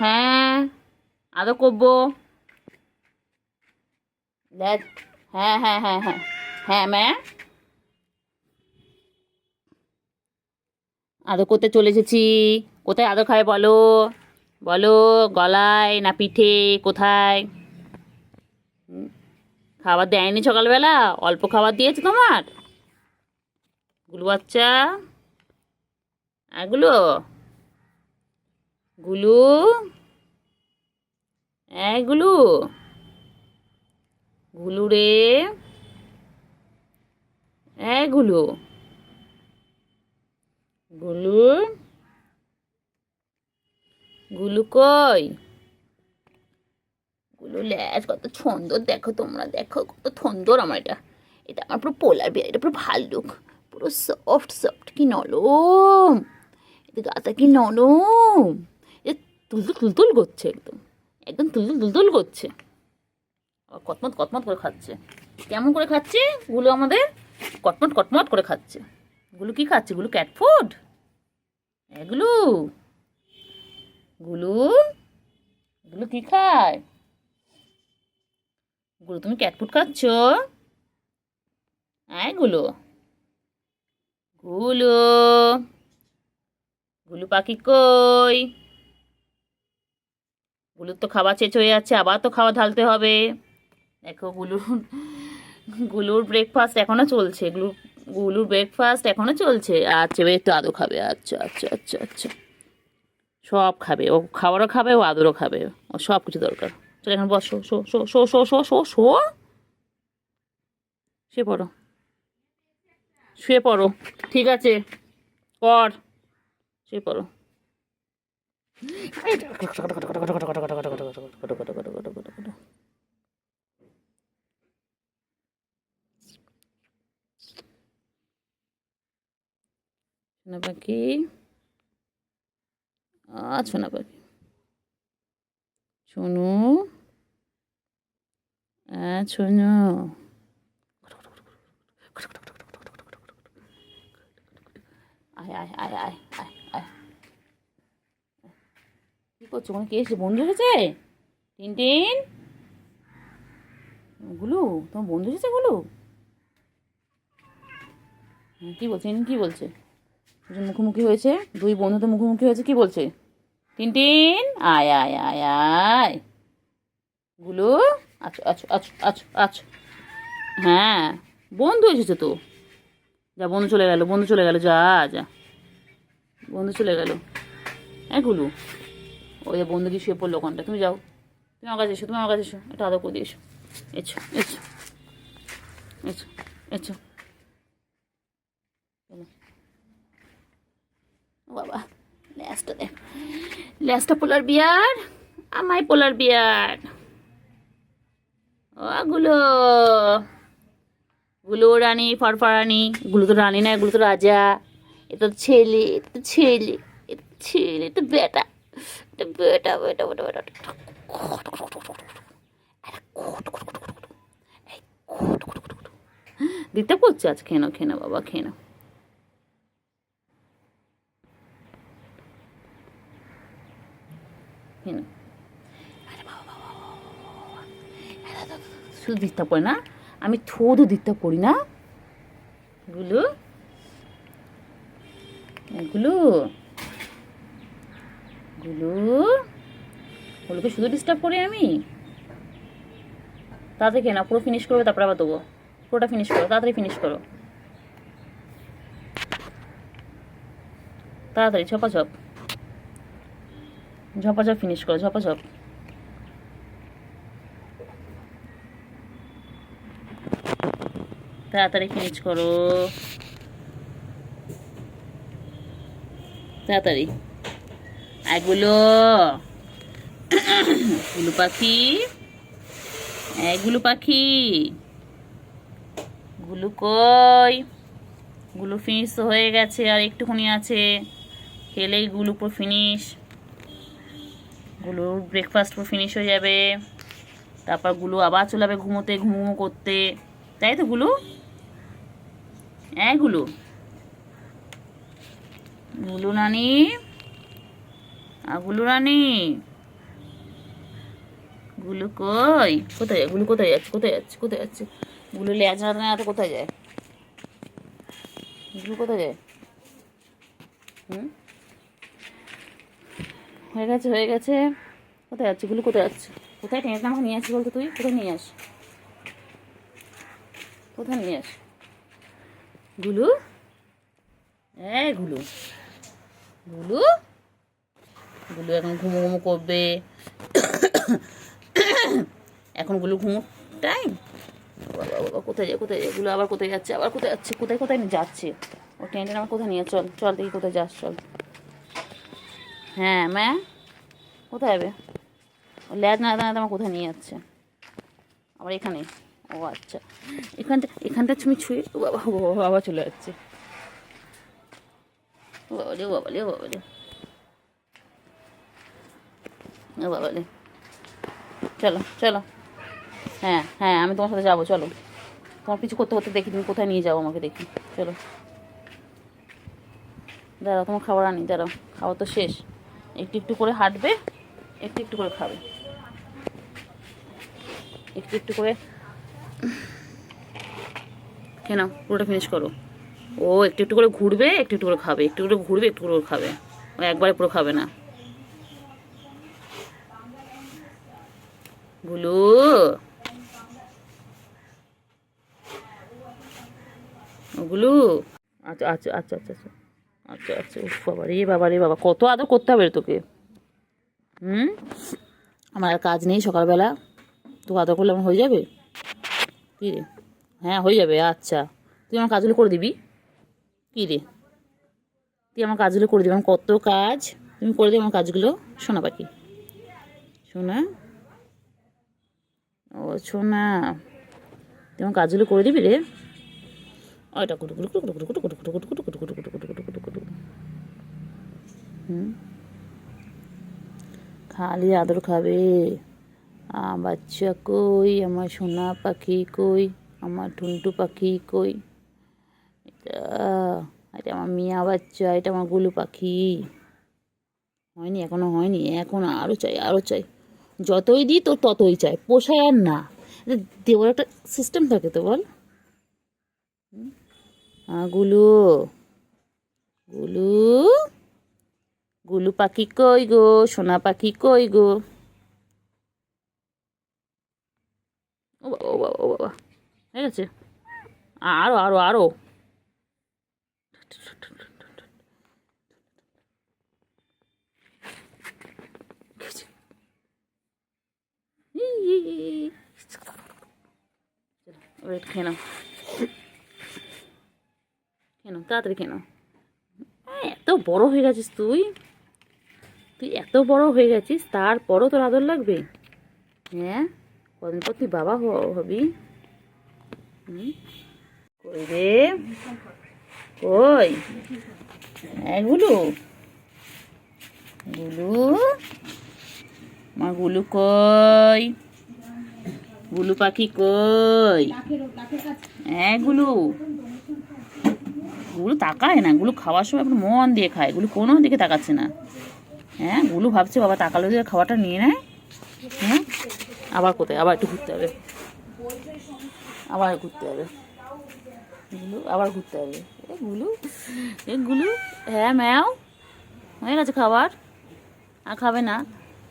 হ্যাঁ, আদর করবো। দেখ, হ্যাঁ হ্যাঁ হ্যাঁ হ্যাঁ হ্যাঁ ম্যা আদর করতে চলে এসেছি। কোথায় আদর খাবে বলো? বলো, গলায় না পিঠে? কোথায়? খাবার দেয়নি সকালবেলা? অল্প খাবার দিয়েছে তোমার গুলু বাচ্চা? এগুলো গুলু, এগুলো গুলু রে, এগুলো গুলু, গুলু কই? গুলু ল্যাজ কত সুন্দর, দেখো তোমরা, দেখো কত সুন্দর। আমার এটা, এটা আমার পুরো পোলার বিয়ার, এটা পুরো ভাল্লুক, পুরো সফট সফট, কি নরম, এটা গাটা কি নরম। এ তুলতুল তুলতুল করছে, একদম একদম তুলতুল তুলতুল করছে। আবার কটমট কটমট করে খাচ্ছে। কেমন করে খাচ্ছে গুলো আমাদের? কটমট কটমট করে খাচ্ছে। গুলো কি খাচ্ছে? গুলো ক্যাট ফুড? এগুলো গুলো, গুলো কি খায়? গুলো তুমি ক্যাট ফুড খাচ্ছ? গুলো, গুলো, গুলু পাখি কই? গুলুর তো খাবার শেষ হয়ে যাচ্ছে, আবার তো খাবার ঢালতে হবে। দেখো গুলুর, গুলুর ব্রেকফাস্ট এখনো চলছে। গুলুর ব্রেকফাস্ট এখনো চলছে। আচ্ছা, এবার একটু আদর খাবে। আচ্ছা আচ্ছা আচ্ছা আচ্ছা, সব খাবে ও, খাবারও খাবে ও, আদরও খাবে ও, সব কিছু দরকার। চলো এখানে বসো, show show show show show show show, শুয়ে পড়ো, শুয়ে পড়ো। ঠিক আছে, কর, শুয়ে পড়ো। সোনা পাখি, সোনা পাখি, শোনো, শোনো, আয় আয় আয় আয় আয় আয়। কি করছো? কোনো কে এসেছে? বন্ধু এসেছে? টিনটিন, গুলু, তোমার বন্ধু এসেছে গুলু? কি বলছে? কি বলছে? দুজন মুখোমুখি হয়েছে, দুই বন্ধু তো মুখোমুখি হয়েছে, কি বলছে? টিনটিন, আয় আয় আয় আয়। গুলু, আচ্ছা আচ্ছা আচ্ছা আচ্ছা আচ্ছা, হ্যাঁ বন্ধু এসেছে তো। যা, বন্ধু চলে গেল, বন্ধু চলে গেল, যা যা, বন্ধু চলে গেল। গুলু, ওই যে বন্ধু কি শুয়ে পড়লো ওখানটা, তুমি যাও, তুমি আমার কাছে এসো, তুমি আমার কাছে এসো, একটু আদর করে দিয়ে এসো। এসো এসো এসো এসো। ও বাবা, ল্যাসটা দেখ, ল্যাসটা পোলার বিয়ার, আমায় পোলার বিয়ার। ও গুলো, গুলো রানী ফরফরানি। গুলো তো রানী না, এগুলো তো রাজা। এটা তো ছেলে, এটা তো ছেলে, এটা ছেলে, এটা বেটা, এটা বেটা বেটা বেটা বেটা। দিতে করছে আজ, খেয়ে নাও খেয়ে নাও বাবা, খেয়ে নাও। খেয়ে নাও। শুধু ডিস্টার্ব করে না, আমি থোদও ডিস্টার্ব করি না। গুলো, গুলো, গুলো, গুলোকে শুধু ডিস্টার্ব করি আমি? তাড়াতাড়ি খেয়ে নাও, পুরো ফিনিশ করবে, তারপরে আবার দেবো। পুরোটা ফিনিশ করো, তাড়াতাড়ি ফিনিশ করো, তাড়াতাড়ি ঝপাঝপ, ঝপাঝপ ফিনিশ করো, ঝপাঝপ। তাড়াতাড়ি ফিনিশ করো, তাড়াতাড়ি। এগুলো, গুলু পাখি, গুলু পাখি, গুলু কই? গুলু ফিনিশ তো হয়ে গেছে, আর একটুখানি আছে, খেলেই গুলু পুরো ফিনিশ। গুলুর ব্রেকফাস্ট পুরো ফিনিশ হয়ে যাবে, তারপর গুলু আবার চলে যাবে ঘুমোতে, ঘুমো করতে, তাই তো গুলু? গুলু, গুলু রানী, গুলু রানী, গুলু কই? কোথায় যায়? গুলু কোথায় যাচ্ছে? কোথায় যাচ্ছে? কোথায় যাচ্ছে? গুলু লেজ নাড়াতে নাড়াতে কোথায় যায়? গুলু কোথায় যায়? হুম, হয়ে গেছে, হয়ে গেছে। কোথায় যাচ্ছে গুলু? কোথায় যাচ্ছে? কোথায় টেনে আমাকে নিয়ে আসি বলতো? তুই কোথায় নিয়ে আস? কোথায় নিয়ে আস? গুলু, এই গুলু, গুলু, গুলু এখন ঘুমো ঘুমো করবে। এখন গুলু ঘুমো টাইম। বাবা বাবা, কোথায় যায়? কোথায় যায় গুলো? আবার কোথায় যাচ্ছে? আবার কোথায় যাচ্ছে? কোথায় কোথায় যাচ্ছে? ও টেনে টেনে আমার কোথায় নিয়ে চল, চল দেখি কোথায় যাস, চল। হ্যাঁ ম্যা, কোথায় যাবে? ও ল্যাজ না দাঁড়াতে আমার কোথায় নিয়ে যাচ্ছে? আবার এখানে? ও আচ্ছা, এখানটা তুমি ছুঁয়ে, ও বাবা, ও বাবা, আবার চলে যাচ্ছে। ও বাবা রে, ও বাবা রে, ও বাবা রে, ও বাবা রে। চলো চলো, হ্যাঁ হ্যাঁ, আমি তোমার সাথে যাবো, চলো। তোমার কিছু করতে করতে দেখি তুমি কোথায় নিয়ে যাও আমাকে, দেখি। চলো, দাঁড়াও, তোমার খাবার আনি, দাঁড়াও। খাবার তো শেষ। একটু একটু করে হাঁটবে, একটু একটু করে খাবে, একটু একটু করে। কেন পুরোটা ফিনিশ করো। ও একটু একটু করে ঘুরবে, একটু একটু করে খাবে, একটু করে ঘুরবে, একটু করে খাবে। ও একবারে পুরো খাবে না। গুলু, গুলু, আচ্ছা আচ্ছা আচ্ছা আচ্ছা আচ্ছা আচ্ছা আচ্ছা, উফ বাবা রে, বাবা রে বাবা, কত আদর করতে হবে রে তোকে। হুম, আমার আর কাজ নেই সকালবেলা, তো আদর করলে আমার হয়ে যাবে? কী রে? হ্যাঁ হয়ে যাবে, আচ্ছা। তুই আমার কাজগুলো করে দিবি? কী রে, তুই আমার কাজগুলো করে দিবি? আমার কত কাজ, তুমি করে দিবি আমার কাজগুলো? শোনা পাখি, শোনা, ও শোনা, তুই আমার কাজগুলো করে দিবি রে? ওইটা কুটু কুটু কুটু কুটু কুটু কুটু কুটু কুটু কুটু কুটু কুটু কুটু কুটু কুটু কুটু কুটু। হুম, খালি আদর খাবে। বাচ্চা কই? আমার সোনা পাখি কই? আমার টুনটু পাখি কই? এটা, এটা আমার মিয়া বাচ্চা, এটা আমার গুলু পাখি। হয়নি, এখনো হয়নি, এখন আরও চাই, আরও চাই। যতই দিই তোর ততই চাই, পোষায় আর না। এটা দেওয়ার একটা সিস্টেম থাকে তো, বল। গুলু, গুলু, গুলু পাখি কই গো? সোনা পাখি কই গো? ও বাবা, ও বাবা, ও বাবা, হয়ে গেছে। আরো আরো আরো। ওয়েট, খেয়ে নাও, খেয়ে নাও, তাড়াতাড়ি খেয়ে নাও। এত বড় হয়ে গেছিস তুই, তুই এত বড় হয়ে গেছিস, তারপরও তোর আদর লাগবে? হ্যাঁ, কদিন পর তুই বাবা হবি। হুম, কই রে, কই? হ্যাঁ গুলু, গুলু, আমার গুলু কই? গুলু পাখি কই? হ্যাঁ গুলু, গুলু তাকায় না, গুলু খাওয়ার সময় এখন মন দিয়ে খায়, গুলু কোনো দিকে তাকাচ্ছে না। হ্যাঁ, গুলু ভাবছে বাবা তাকালো যে খাবারটা নিয়ে নেয়। হ্যাঁ, আবার কোথায়? আবার একটু ঘুরতে হবে, আবার ঘুরতে হবে, গুলু আবার ঘুরতে হবে। এ গুলু, এ গুলু, হ্যাঁ ম্যাও, হয়ে গেছে খাবার? আর খাবে না?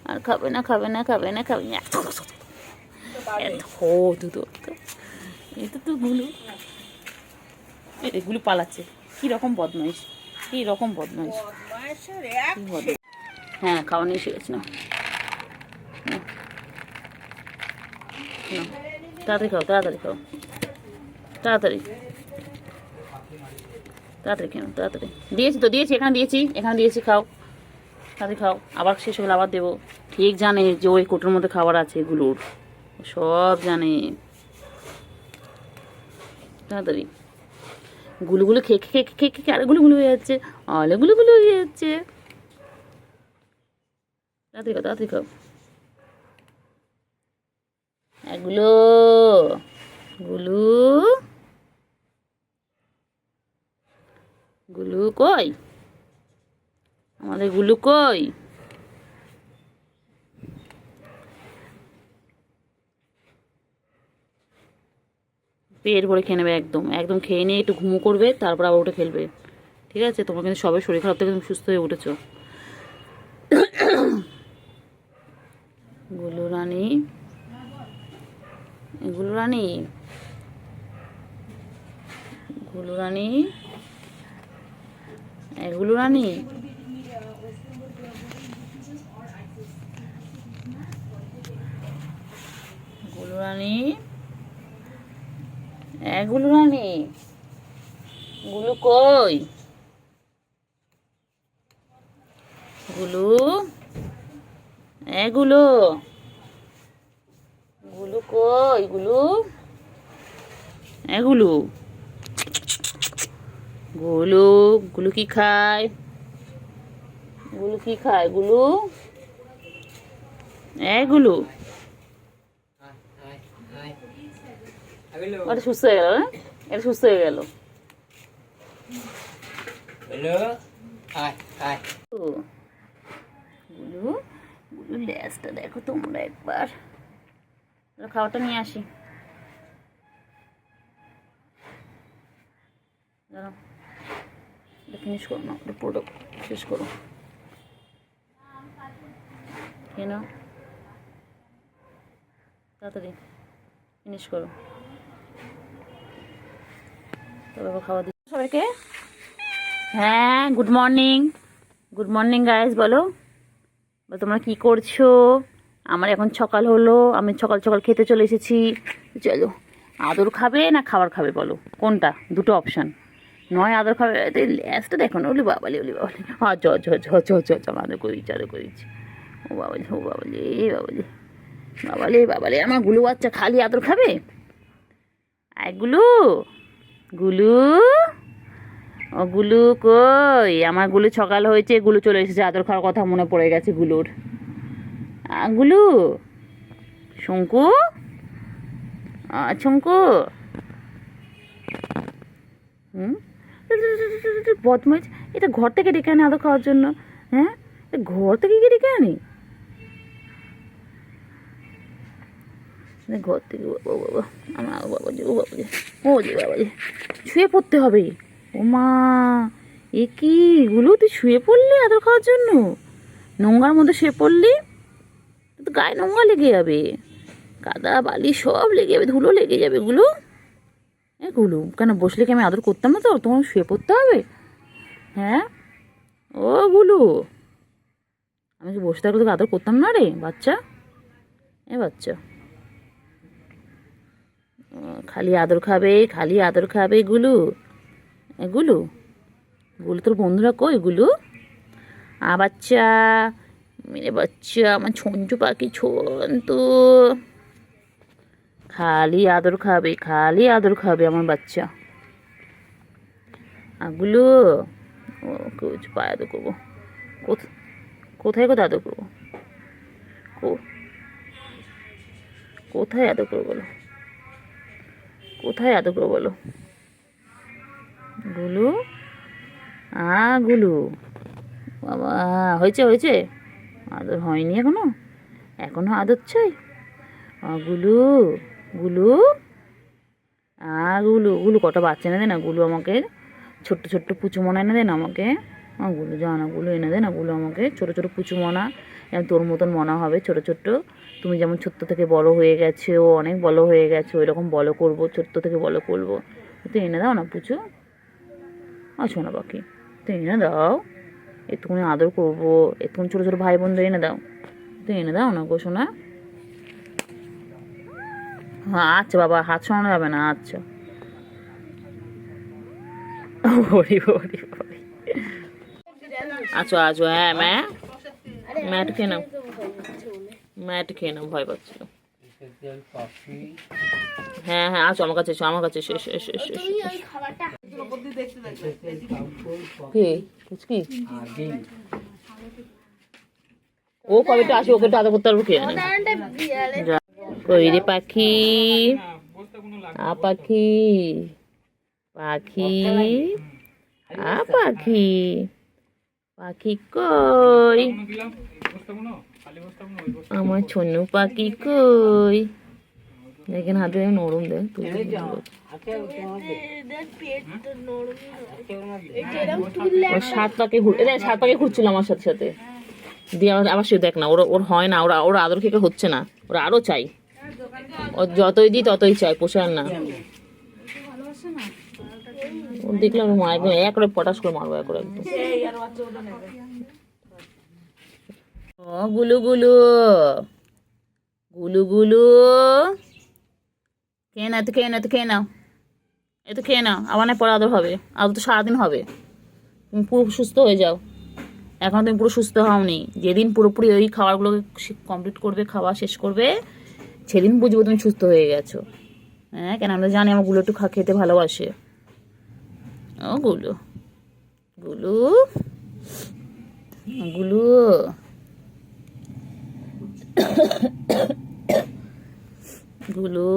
আর খাবে না, খাবে না, খাবে না, খাবে না। এত দুধ, এটা তো গুলু, এগুলো পালাচ্ছে। কি রকম বদমাইশ, কি রকম বদমাইশ, কি বদমাইশ। হ্যাঁ, খাওয়া নিয়ে এসে গেছি না। তাড়াতাড়ি খাও, তাড়াতাড়ি খাও, তাড়াতাড়ি, তাড়াতাড়ি খেও, তাড়াতাড়ি। দিয়েছি তো, দিয়েছি, এখানে দিয়েছি, এখানে দিয়েছি, খাও, তাড়াতাড়ি খাও। আবার শেষ হলে আবার দেবো। ঠিক জানে যে ওই কোটোর মধ্যে খাবার আছে এগুলোর, সব জানে। তাড়াতাড়ি, গুলুগুলো খেয়ে খেয়ে খেয়ে খেয়ে আরে গুলো হয়ে যাচ্ছে, আলে গুলো হয়ে যাচ্ছে। তাড়াতাড়ি খাও, তাড়াতাড়ি খাও। এগুলো, গুলু, গুলু কই? আমাদের গুলু কই? পেট ভরে খেয়ে নেবে, একদম একদম খেয়ে নিয়ে একটু ঘুমো করবে, তারপর আবার উঠে খেলবে। ঠিক আছে? তোমার কিন্তু সবাই শরীর খারাপ থেকে তুমি সুস্থ হয়ে উঠেছো। গুলু রানী, গুলু রানী, গুলু রানী, গুলু রানী, গুলু রানী, গুলু রানী, গুলু কই? গুলু, গুলু, গুলু কই? গুলু, গুলু, গুলু, গুলু কি খায়? গুলু কি খায়? গুলু, গুলু, এটা সুস্থ হয়ে গেল, না? এটা সুস্থ হয়ে গেল। গুলু, গুলু লেজটা দেখো তোমরা একবার। খাওয়াটা নিয়ে আসি, জানো, এটা ফিনিশ করো না, এটা পুরোটা শেষ করো। খেয়ে নাও তাড়াতাড়ি, ফিনিশ করো, তবে খাওয়া দিচ্ছি সবাইকে। হ্যাঁ, good morning, good morning guys. বলো, তোমরা কি করছো? আমার এখন সকাল হলো, আমি সকাল সকাল খেতে চলে এসেছি। চলো, আদর খাবে না খাবার খাবে বলো, কোনটা? দুটো অপশান, নয় আদর খাবে, ল্যাসটা দেখো না, ওলি বাবালি, ওলি বাবালি, হ্যাঁ চ চ চ চ চ চ আদর করেছি, আদর করেছি। ও বাবালি, ও বাবালি, বাবালি, বাবালি, বাবালি, আমার গুলু বাচ্চা খালি আদর খাবে? গুলু, গুলু, ও গুলু কই? আমার গুলু সকাল হয়েছে, গুলু চলে এসেছে, আদর খাওয়ার কথা মনে পড়ে গেছে গুলুর। গুলু, শঙ্কু, শঙ্কু, বদমাইশ, এটা ঘর থেকে ডেকে আনে আদর খাওয়ার জন্য। হ্যাঁ, ঘর থেকে গিয়ে ডেকে আনি, ঘর থেকে। বাবা, আমার বাবাজি, ও বাবাজি, ও যে বাবাজি, শুয়ে পড়তে হবে। ও মা, এ কি গুলো, তুই শুয়ে পড়লি আদর খাওয়ার জন্য? নোংরার মধ্যে শুয়ে পড়লি তো, গায়ে নোংরা লেগে যাবে, কাদা বালি সব লেগে যাবে, ধুলো লেগে যাবে। গুলো, গুলো কেন বসলে কি আমি আদর করতাম না? তো তোমার শুয়ে পড়তে হবে? হ্যাঁ, ও গুলু, আমি কি বসে থাকলে তোকে আদর করতাম না রে বাচ্চা? বাচ্চা, খালি আদর খাবে, খালি আদর খাবে। গুলু, গুলু, গুলু তোর বন্ধুরা কই? গুলু, বাচ্চা, মেরে বাচ্চা, আমার ছঞ্চু পাখি ছন্তু, খালি আদর খাবে, খালি আদর খাবে আমার বাচ্চা। গুলু, ও পায়ে আদর করবো, কোথায় কোথায় আদর করবো? কোথায় আদর করবো বলো, কোথায় আদর করবো বলো? গুলু, গুলু, বাবা, হয়েছে হয়েছে, আদর হয়নি এখনো, এখনো আদর চাই। গুলু, গুলু, গুলু, গুলু কটা বাচ্চা এনে দে না গুলু আমাকে, ছোট্ট ছোট্ট পুচুমনা এনে দে না আমাকে। গুলু জানা, গুলু এনে দে না গুলু আমাকে, ছোটো ছোটো পুচুমনা, যেমন তোর মতন মনা হবে ছোটো ছোট্ট। তুমি যেমন ছোট্ট থেকে বড় হয়ে গেছো, অনেক বড় হয়ে গেছো, এরকম বড় করবো, ছোট্ট থেকে বড় করবো। তো এনে দাও না পুচু, শোনা পাখি, তো এনে দাও, একটুখানি আদর করবো, একটুখানি ছোটো ছোটো ভাই বোনদের এনে দাও, তো এনে দাও না গো সোনা। হ্যাঁ আচ্ছা বাবা, হাত সরানো যাবে না, আচ্ছা। আচ্ছা আচ্ছা, হ্যাঁ ম্যাট খেয়ে নাও, ম্যাট খেয়ে নাও, ভয় পাচ্ছিল। হ্যাঁ হ্যাঁ, আছো আমার কাছে, এসো আমার কাছে, শেষ শেষ শেষ শেষ। ও কবেটা আসে, ওকে তো আদর করতে পারবো কে? কই রে পাখি, পাখি, পাখি, পাখি, পাখি কই? আমার ছনু পাখি কই? এখানে হাতে নরম দেয় সাত পাকে ঘুরছিল আমার সাথে সাথে দিয়ে আবার সে দেখ না ওর হয় না, ওরা আদর খেতে হচ্ছে না, ওরা আরো চাই, ওর যতই দিই ততই চাই, পোষায় না। দেখলাম মা একদম এক করে পটাশ করে মারবো এক করে একদম। ও গুলু গুলু গুলু গুলু খেয়ে নাও, তো খেয়ে নাও, তো খেয়ে নাও, এ তো খেয়ে নাও, আবার না পরে আদর হবে, আদর তো সারাদিন হবে। তুমি পুরো সুস্থ হয়ে যাও, এখন তুমি পুরো সুস্থ হওনি। যেদিন পুরোপুরি ওই খাবারগুলোকে কমপ্লিট করবে, খাওয়া শেষ করবে, সেদিন বুঝবো তুমি সুস্থ হয়ে গেছো। হ্যাঁ, কেন আমরা জানি আমার গুলো একটু খেতে ভালোবাসে। ও গুলো গুলু গুলু গুলু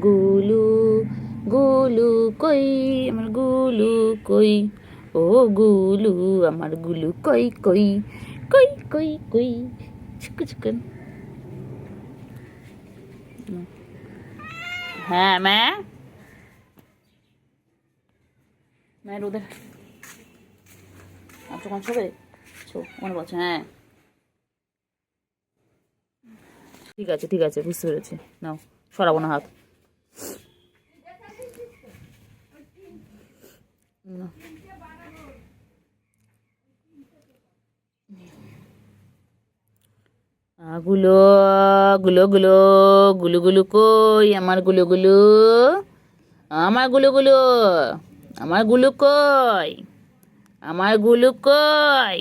গুলু গুলু কই আমার গুলু কই, ও গুলু আমার গুলু কই কই কই কই কই চিকু চিকেন। হ্যাঁ ম্যা রোদে আচ্ছা কোন ছবে মনে বলছে। হ্যাঁ ঠিক আছে ঠিক আছে, বুঝতে পেরেছি, নাও সরাবো না হাত। গুলো গুলো গুলো গুলু গুলু কই আমার গুলু গুলু, আমার গুলু গুলু, আমার গুলু কই, আমার গুলু কই,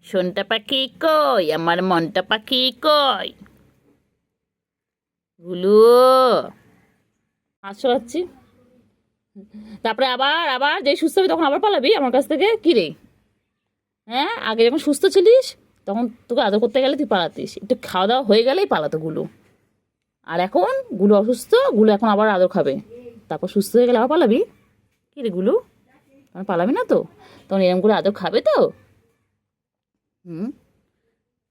সোনটা পাখি কই, আমার মনটা পাখি কই, গুলু হাত সরাচ্ছি। তারপরে আবার আবার যেই সুস্থ হবে তখন আবার পালাবি আমার কাছ থেকে, কি রে? হ্যাঁ, আগে যখন সুস্থ ছিলিস তখন তোকে আদর করতে গেলে তুই পালাতিস, একটু খাওয়া দাওয়া হয়ে গেলেই পালাতো গুলো। আর এখন গুলো অসুস্থ, গুলো এখন আবার আদর খাবে, তারপর সুস্থ হয়ে গেলে আবার পালাবি, কি রে গুলো? তখন পালাবি না তো, তখন এরম করে আদর খাবে তো।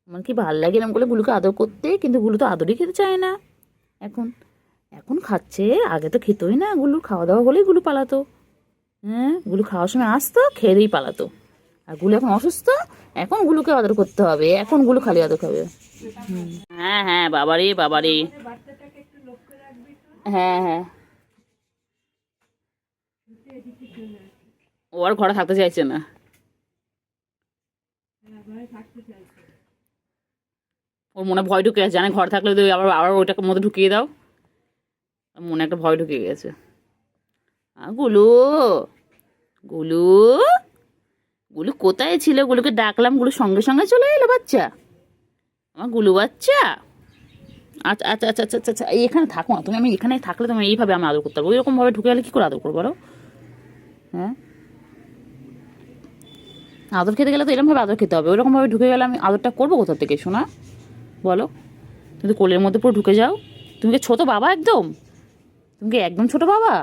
আমার কি ভালো লাগে এরম করে গুলোকে আদর করতে, কিন্তু গুলো তো আদরই খেতে চায় না এখন। এখন খাচ্ছে, আগে তো খেতোই না, গুলো খাওয়া দাওয়া হলেই গুলো পালাতো। হ্যাঁ, গুলো খাওয়ার সময় আসতো, খেয়েই পালাতো। আর গুলো এখন অসুস্থ, এখন গুলোকে আদর করতে হবে, এখন গুলো খালি আদর খাবে। হ্যাঁ হ্যাঁ, বাবারে বাবারে, হ্যাঁ হ্যাঁ, ও আর ঘরে থাকতে চাইছে না। ওর মনে ভয় ঢুকে গেছে, জানে ঘর থাকলে তো আবার আবার ওইটাকে মধ্যে ঢুকিয়ে দাও, মনে একটা ভয় ঢুকে গেছে। গুলু গুলু গুলু কোথায় ছিল? গুলুকে ডাকলাম, গুলু সঙ্গে সঙ্গে চলে এলো বাচ্চা, আমার গুলু বাচ্চা। আচ্ছা আচ্ছা আচ্ছা আচ্ছা আচ্ছা, এখানে থাকো না তুমি, আমি এখানে থাকলে তুমি এইভাবে আমি আদর করতে পারবো, ওইরকম ভাবে ঢুকে গেলে কী করে আদর করবো বলো? হ্যাঁ, আদর খেতে গেলে তো এরকমভাবে আদর খেতে হবে, ওইরকমভাবে ঢুকে গেলে আমি আদরটা করবো কোথা থেকে শোনা বলো? তুমি তো কোলের মধ্যে পুরো ঢুকে যাও, তুমি কি ছোটো বাবা একদম? তুমি কি একদম ছোটো বাবা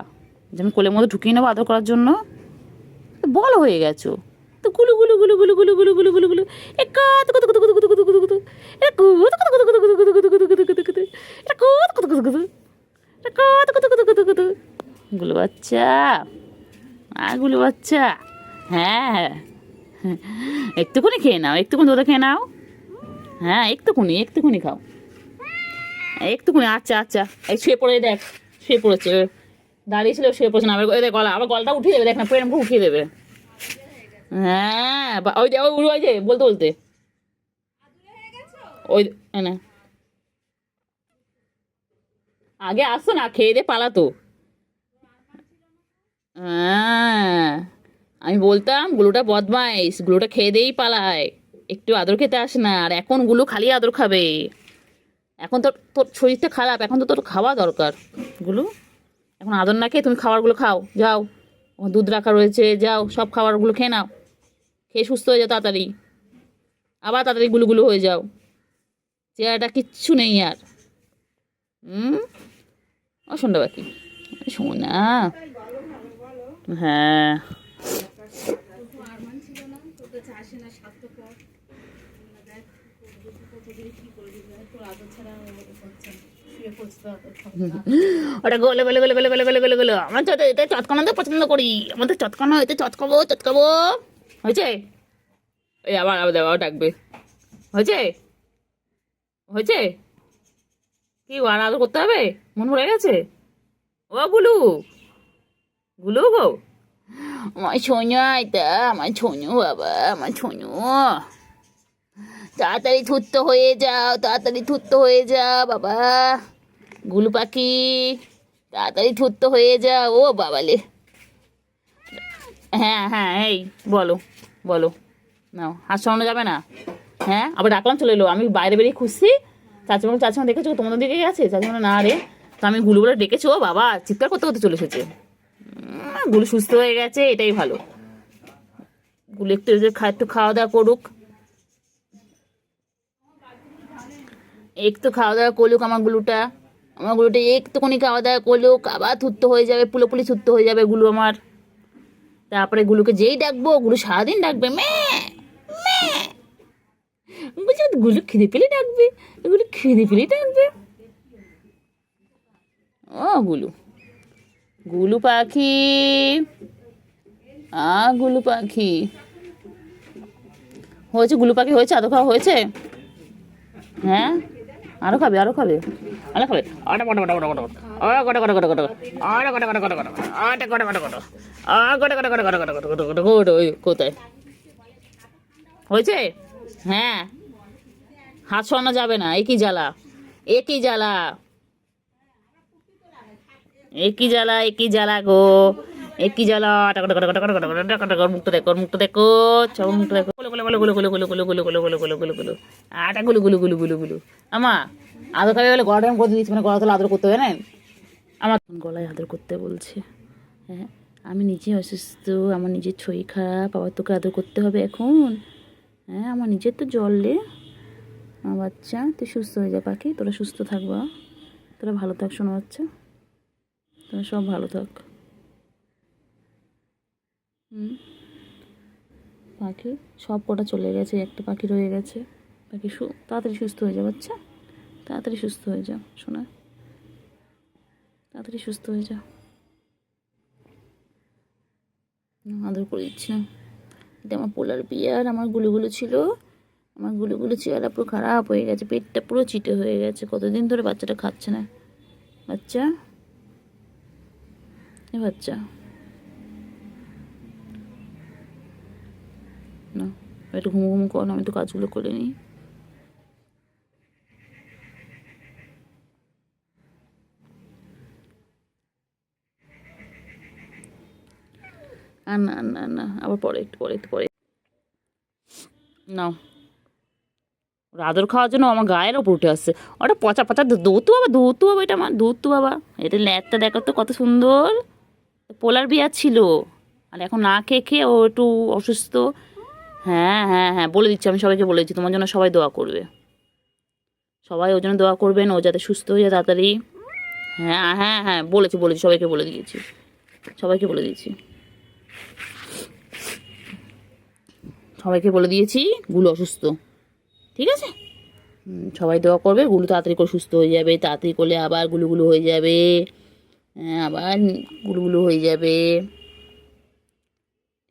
যে আমি কোলের মধ্যে ঢুকিয়ে নেবো আদর করার জন্য? তো বড় হয়ে গেছো তো, গুলু গুলু গুলু গুলু গুলু গুলু গুলু গুলু গুলু গুলু বাচ্চা, গুলু বাচ্চা। হ্যাঁ, একটুখানি খেয়ে নাও, একটুখানি দুধ খেয়ে নাও। হ্যাঁ, একটুখানি একটুখানি খাও, একটুখানি। আচ্ছা আচ্ছা, এই শুয়ে পড়ে দেখ, শুয়ে পড়েছে, দাঁড়িয়েছিল শুয়ে পড়ছে না, আবার দেখ গলা, আবার গলাটা উঠিয়ে দেবে, দেখ না পুরো এরকম উঠিয়ে দেবে। হ্যাঁ, ওই ওই যে বলতে বলতে ওই না, আগে আসতো না, খেয়ে দিয়ে পালাতো। হ্যাঁ, আমি বলতাম গুলোটা বদমাইশ, গুলোটা খেয়ে দিয়েই পালায়, একটু আদর খেতে আসে না। আর এখন গুলো খালি আদর খাবে, এখন তোর তোর শরীরটা খারাপ, এখন তো তোর খাওয়া দরকার গুলো। এখন আদর না খেয়ে তুমি খাবারগুলো খাও, যাও, দুধ রাখা রয়েছে, যাও সব খাবারগুলো খেয়ে নাও, খেয়ে সুস্থ হয়ে যাও তাড়াতাড়ি, আবার তাড়াতাড়ি গুলুগুলো হয়ে যাও, চেহারাটা কিচ্ছু নেই আর। ও সন্ধ্যা বাকি সোনা। হ্যাঁ ওটা গোলে গোলে গোলে গোলে গোলে গোলে গোলে গোলে আমার তো এতে চটকানো তো পছন্দ করি, আমাদের চটকানো এতে চটকাবো চটকাবো। হয়েছে? এই আবার আবার আবার ডাকবে। হয়েছে? হয়েছে? কি আর আদর করতে হবে? মন ভরে গেছে? ও গুলু, গুলু গো, আমার ছোঁয়া, এটা আমার ছোঁয়ু বাবা, আমার ছোঁয়ু। তাড়াতাড়ি থুত্ত হয়ে যাও, তাড়াতাড়ি থুত্ত হয়ে যাও বাবা। গুলু পাখি, তাড়াতাড়ি থুত্ত হয়ে যাও। ও বাবালে। হ্যাঁ হ্যাঁ, এই বলো বলো, নাও হাত সরানো যাবে না। হ্যাঁ আবার ডাকলাম চলে এলো, আমি বাইরে বেরিয়ে খুঁজছি। চাচিমা দেখেছো তোমাদের দিকে গেছে? চাচিমা না রে, তো আমি গুলু বলে ডেকেছো, ও বাবা চিৎকার করতে করতে চলে এসেছে। গুলু সুস্থ হয়ে গেছে, এটাই ভালো। গুলু একটু খাওয়া দাওয়া করুক, একটু খাওয়া দাওয়া করলুক আমার গুলুটা। আমার গুলুটা একটুখানি খাওয়া দাওয়া করলুক, আবার থুত্ত হয়ে যাবে, পুলোপুলি থুত্ত হয়ে যাবে গুলু আমার। তারপরে গুলুকে যেই ডাকবো, গুলু সারাদিন ডাকবে ম্যাঁ ম্যাঁ। বলছি গুলু খিদে পেলে ডাকবে, গুলু খিদে পেলে ডাকবে। ও গুলু, গুলু পাখি, গুলু পাখি হয়েছে, গুলু পাখি হয়েছে, আদর খাওয়া হয়েছে? হ্যাঁ আরো খাবে, আরো খাবে, আরো খাবে। আটা কটা কটা কটা কটা কটা কটা কটা কটা আটা কটা কটা কটা কটা আটা কটা কটা কটা কটা কটা কটা কটা কটা কটা কটা কটা কটা। ওই কোথায় হয়েছে? হ্যাঁ হাত সরানো যাবে না, একই জ্বালা, একই জ্বালা, একই জ্বালা, একই জ্বালা গো, একই জ্বালা। আটা কটা কটা কটা কটা কটা কটা কটা কটা। মুখটা দেখো, মুখটা দেখো, সব মুখটা দেখো। গুলো গুলো গুলো গুলো গুলো গুলো গুলো গুলো গুলো গুলো গুলো গুলো গুলো আটা গুলো গুলো গুলো গুলো গুলো। আমা আদর খাবে বলে গলাটা আমি করে দিচ্ছি, মানে গলা তোলা আদর করতে হবে না আমার, গলায় আদর করতে বলছে। হ্যাঁ আমি নিজে অসুস্থ, আমার নিজের শরীর খারাপ, আবার তোকে আদর করতে হবে এখন? হ্যাঁ আমার নিজের তো জ্বললে। আমার বাচ্চা তুই সুস্থ হয়ে যা পাখি, তোরা সুস্থ থাকবা, তোরা ভালো থাক শোনো বাচ্চা, তোরা সব ভালো থাক। পাখি সব কটা চলে গেছে, একটা পাখি রয়ে গেছে। পাখি তাড়াতাড়ি সুস্থ হয়ে যা বাচ্চা, তাড়াতাড়ি সুস্থ হয়ে যা শোনা, তাড়াতাড়ি সুস্থ হয়ে যা। আদর করে দিচ্ছি না, এটা আমার পোলার বিয়ার, আমার গুলিগুলো ছিল, আমার গুলিগুলো চেহারা পুরো খারাপ হয়ে গেছে, পেটটা পুরো চিটে হয়ে গেছে, কতদিন ধরে বাচ্চাটা খাচ্ছে না। বাচ্চা, এ বাচ্চা না, একটু ঘুমো ঘুমো কর, আমি তো কাজগুলো করে নিই। আর না না না, আবার পরে একটু পরে একটু পরে নাও। ওর আদর খাওয়ার জন্য আমার গায়ের ওপর উঠে আসছে, ওটা পচা পচা দৌতু বাবা, দৌতু বাবা, এটা আমার দৌতু বাবা, এটা ল্যাটটা দেখো তো কত সুন্দর। পোলার বিয়ার ছিল, আর এখন না খেয়ে খেয়ে ও একটু অসুস্থ। হ্যাঁ হ্যাঁ হ্যাঁ বলে দিচ্ছি, আমি সবাইকে বলে দিচ্ছি, তোমার জন্য সবাই দোয়া করবে, সবাই ওর জন্য দোয়া করবেন, ও যাতে সুস্থ হয়ে যায় তাড়াতাড়ি। হ্যাঁ হ্যাঁ হ্যাঁ বলেছি বলেছি, সবাইকে বলে দিয়েছি, সবাইকে বলে দিয়েছি, সবাইকে বলে দিয়েছি গুলো অসুস্থ, ঠিক আছে? সবাই দোয়া করবে, গুলো তাড়াতাড়ি করে সুস্থ হয়ে যাবে, তাড়াতাড়ি করলে আবার গুলুগুলো হয়ে যাবে। হ্যাঁ আবার গুলুগুলো হয়ে যাবে,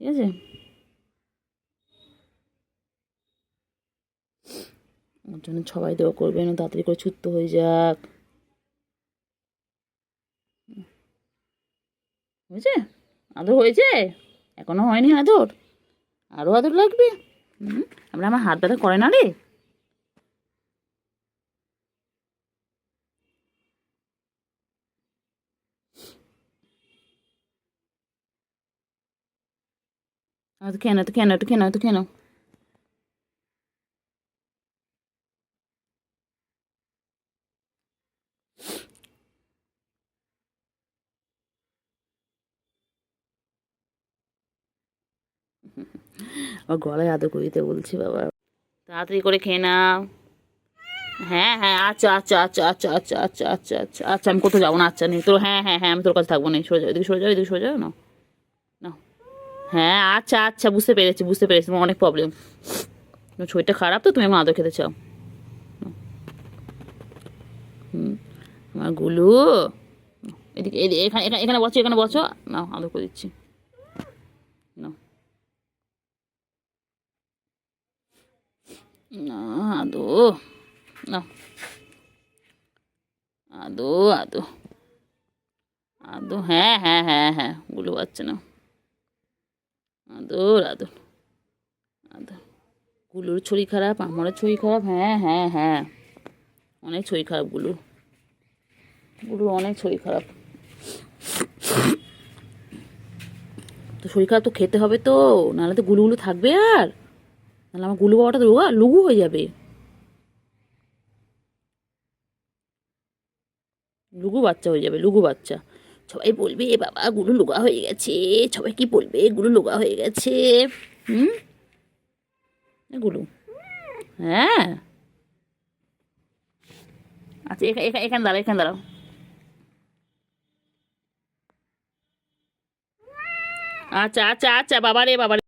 ঠিক আছে? ওর জন্য সবাই দোয়া করবেন, ও তাড়াতাড়ি করে সুস্থ হয়ে যাক। হয়েছে? আদর হয়েছে? এখনো হয়নি আদর, আরও আদর লাগবে। আমরা, আমার হাত ব্যথা করে না রে। তো কেন, তো কেন, তো কেন, তো কেন? ও গলায় আদর করে দিতে বলছি বাবা, তাড়াতাড়ি করে খেয়ে নাও। হ্যাঁ হ্যাঁ আচ্ছা আচ্ছা আচ্ছা আচ্ছা আচ্ছা আচ্ছা আচ্ছা আচ্ছা আচ্ছা আমি কোথাও যাবো না আচ্ছা নেই তোর হ্যাঁ হ্যাঁ হ্যাঁ আমি তোর কাছে থাকবো না সরে যাও এদিকে সরে যাও এদিকে সরে যাও না না হ্যাঁ আচ্ছা আচ্ছা বুঝতে পেরেছি তোমার অনেক প্রবলেম তোমার শরীরটা খারাপ তো তুমি আমার আদর খেতে চাও হুম আমার গুলু এদিকে এখানে এখানে এখানে বসো না আদর করে দিচ্ছি না না আদো না আদো আদো আদো হ্যাঁ হ্যাঁ হ্যাঁ হ্যাঁ গুলো পাচ্ছে না আদর আদর আদর গুলোর শরীর খারাপ আমারও শরীর খারাপ হ্যাঁ হ্যাঁ হ্যাঁ অনেক শরীর খারাপ গুলোর অনেক শরীর খারাপ তো শরীর খারাপ তো খেতে হবে তো নাহলে তো গুলুগুলো থাকবে আর নাহলে আমার গুলু বাবাটা তো লঘু হয়ে যাবে লঘু বাচ্চা হয়ে যাবে লঘু বাচ্চা সবাই বলবে এ বাবা গুলু লোগা হয়ে গেছে সবাই কি বলবে গুলু লোগা হয়ে গেছে হুম গুলু হ্যাঁ আচ্ছা এখানে দাঁড়াও এখানে দাঁড়াও আচ্ছা আচ্ছা আচ্ছা বাবা রে